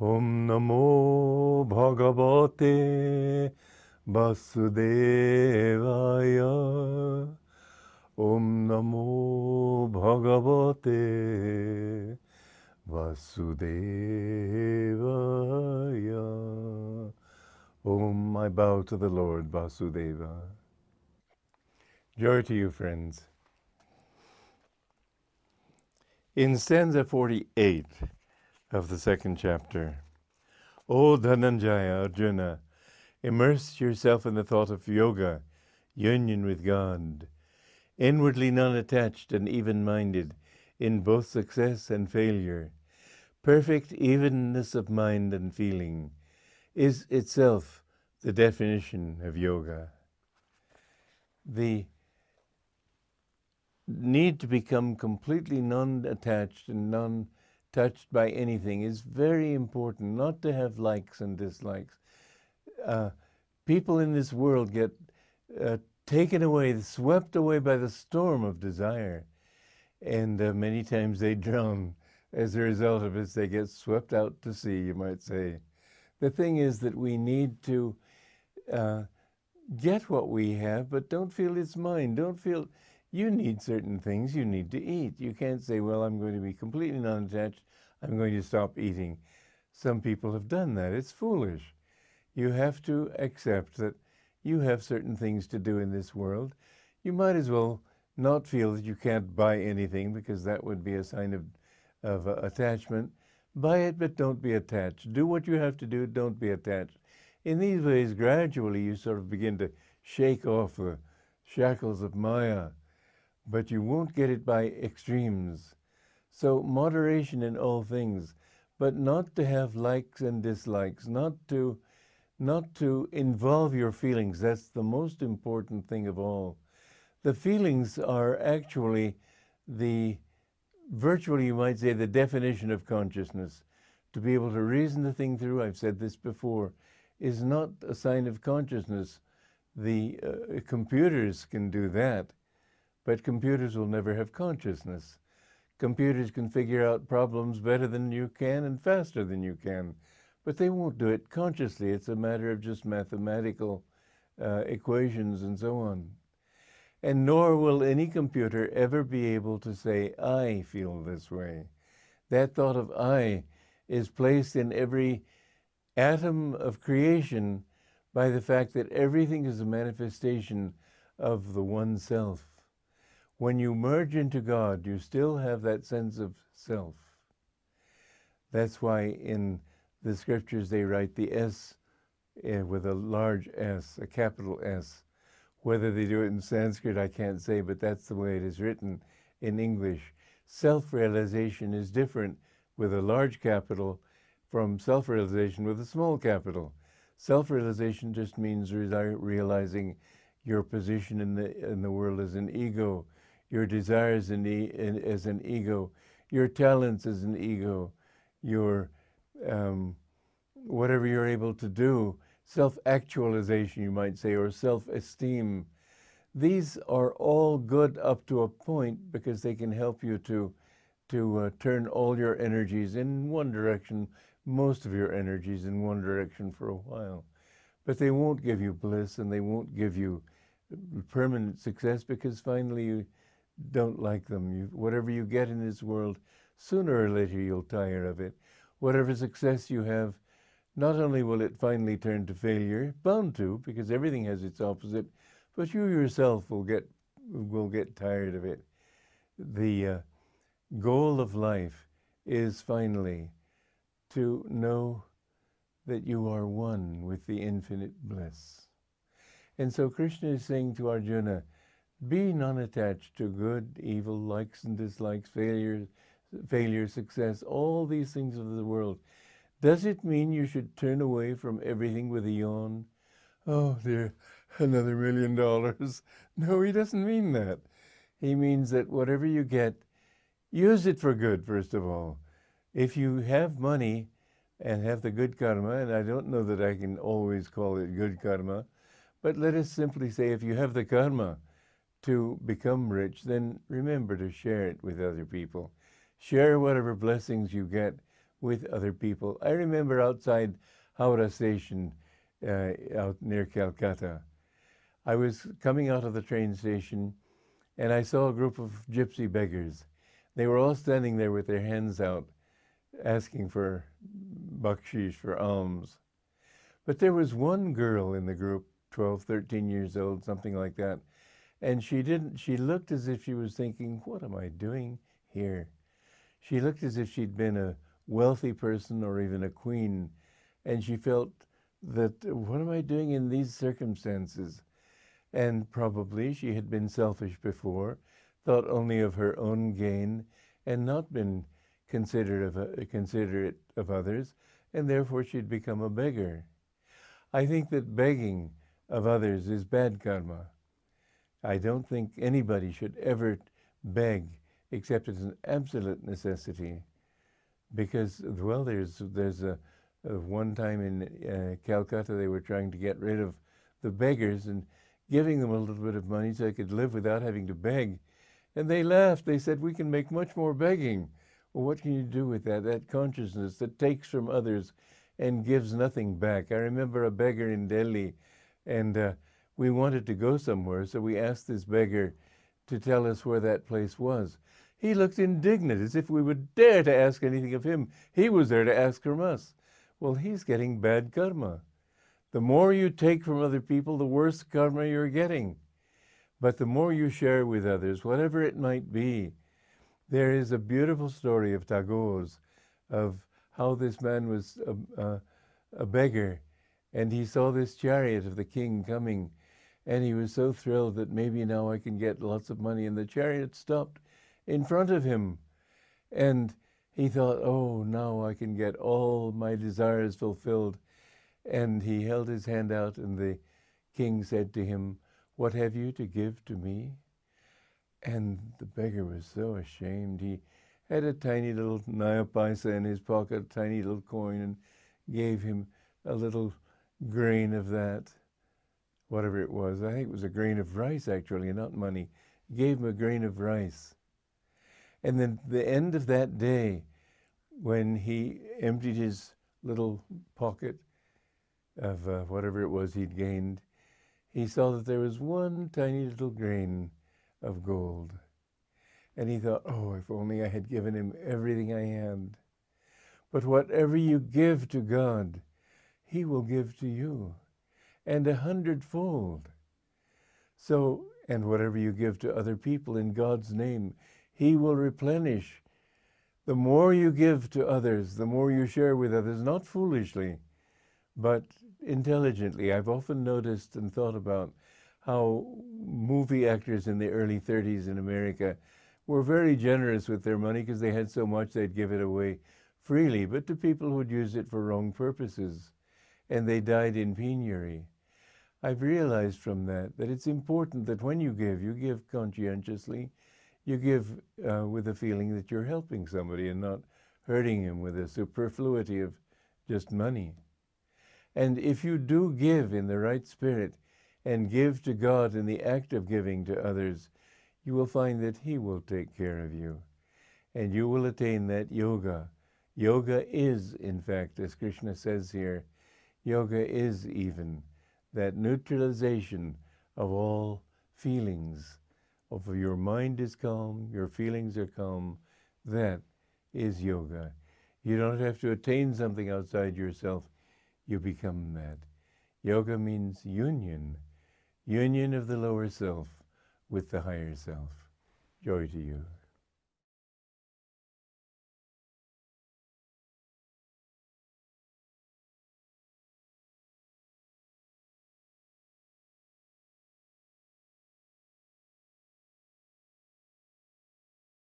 Om Namo Bhagavate Vasudevaya. Om Namo Bhagavate Vasudevaya. Om, I bow to the Lord Vasudeva. Joy to you, friends. In stanza 48 of the second chapter, O Dhananjaya Arjuna, immerse yourself in the thought of yoga, union with God, inwardly non-attached and even-minded in both success and failure. Perfect evenness of mind and feeling is itself the definition of yoga. The need to become completely non-attached and non-touched by anything is very important, not to have likes and dislikes. People in this world get taken away, swept away by the storm of desire, and many times they drown. As a result of it, they get swept out to sea, you might say. The thing is that we need to get what we have, but don't feel it's mine. Don't feel you need certain things you need to eat. You can't say, well, I'm going to be completely non-attached. I'm going to stop eating. Some people have done that. It's foolish. You have to accept that you have certain things to do in this world. You might as well not feel that you can't buy anything, because that would be a sign of attachment. Buy it, but don't be attached. Do what you have to do. Don't be attached. In these ways, gradually, you sort of begin to shake off the shackles of Maya, but you won't get it by extremes. So moderation in all things, but not to have likes and dislikes, not to involve your feelings. That's the most important thing of all. The feelings are actually virtually, you might say, the definition of consciousness. To be able to reason the thing through, I've said this before, is not a sign of consciousness. The computers can do that, but computers will never have consciousness. Computers can figure out problems better than you can and faster than you can, but they won't do it consciously. It's a matter of just mathematical equations and so on. And nor will any computer ever be able to say, I feel this way. That thought of I is placed in every atom of creation by the fact that everything is a manifestation of the one self. When you merge into God, you still have that sense of self. That's why in the scriptures they write the S with a large S, a capital S. Whether they do it in Sanskrit, I can't say, but that's the way it is written in English. Self-realization is different with a large capital from self-realization with a small capital. Self-realization just means realizing your position in the world as an ego, your desires as an ego, your talents as an ego, your whatever you're able to do, self-actualization, you might say, or self-esteem. These are all good up to a point because they can help you to turn all your energies in one direction, most of your energies in one direction for a while. But they won't give you bliss, and they won't give you permanent success, because finally you don't like them. Whatever you get in this world, sooner or later you'll tire of it. Whatever success you have, not only will it finally turn to failure, bound to, because everything has its opposite, but you yourself will get tired of it. The goal of life is finally to know that you are one with the infinite bliss. And so Krishna is saying to Arjuna, be non-attached to good, evil, likes and dislikes, failure, success, all these things of the world. Does it mean you should turn away from everything with a yawn? Oh dear, another $1 million. No, he doesn't mean that. He means that whatever you get, use it for good, first of all. If you have money and have the good karma, and I don't know that I can always call it good karma, but let us simply say if you have the karma to become rich, then remember to share it with other people. Share whatever blessings you get with other people. I remember outside Howrah Station out near Calcutta. I was coming out of the train station and I saw a group of gypsy beggars. They were all standing there with their hands out, asking for bakshish, for alms. But there was one girl in the group, 12, 13 years old, something like that, and she looked as if she was thinking, what am I doing here? She looked as if she'd been a wealthy person or even a queen, and she felt that, what am I doing in these circumstances? And probably she had been selfish before, thought only of her own gain, and not been considerate of others, and therefore she'd become a beggar. I think that begging of others is bad karma. I don't think anybody should ever beg except as an absolute necessity, because, well, there's a one time in Calcutta they were trying to get rid of the beggars and giving them a little bit of money so they could live without having to beg. And they laughed. They said, we can make much more begging. Well, what can you do with that? That consciousness that takes from others and gives nothing back. I remember a beggar in Delhi, and we wanted to go somewhere, so we asked this beggar to tell us where that place was. He looked indignant, as if we would dare to ask anything of him. He was there to ask from us. Well, he's getting bad karma. The more you take from other people, the worse karma you're getting. But the more you share with others, whatever it might be, there is a beautiful story of Tagore's, of how this man was a beggar, and he saw this chariot of the king coming, and he was so thrilled that maybe now I can get lots of money, and the chariot stopped in front of him, and he thought, oh, now I can get all my desires fulfilled. And he held his hand out, and the king said to him, what have you to give to me? And the beggar was so ashamed. He had a tiny little naya paisa in his pocket, a tiny little coin, and gave him a little grain of that, whatever it was. I think it was a grain of rice, actually, not money. Gave him a grain of rice. And then the end of that day, when he emptied his little pocket of whatever it was he'd gained, he saw that there was one tiny little grain of gold. And he thought, oh, if only I had given him everything I had. But whatever you give to God, he will give to you, and 100-fold. So, and whatever you give to other people in God's name, he will replenish. The more you give to others, the more you share with others, not foolishly, but intelligently. I've often noticed and thought about how movie actors in the early 30s in America were very generous with their money because they had so much they'd give it away freely, but to people who would use it for wrong purposes, and they died in penury. I've realized from that it's important that when you give conscientiously, you give with a feeling that you're helping somebody and not hurting him with a superfluity of just money. And if you do give in the right spirit and give to God in the act of giving to others, you will find that he will take care of you. And you will attain that yoga. Yoga is, in fact, as Krishna says here, yoga is even that neutralization of all feelings. Of your mind is calm, your feelings are calm. That is yoga. You don't have to attain something outside yourself. You become that. Yoga means union. Union of the lower self with the higher self. Joy to you.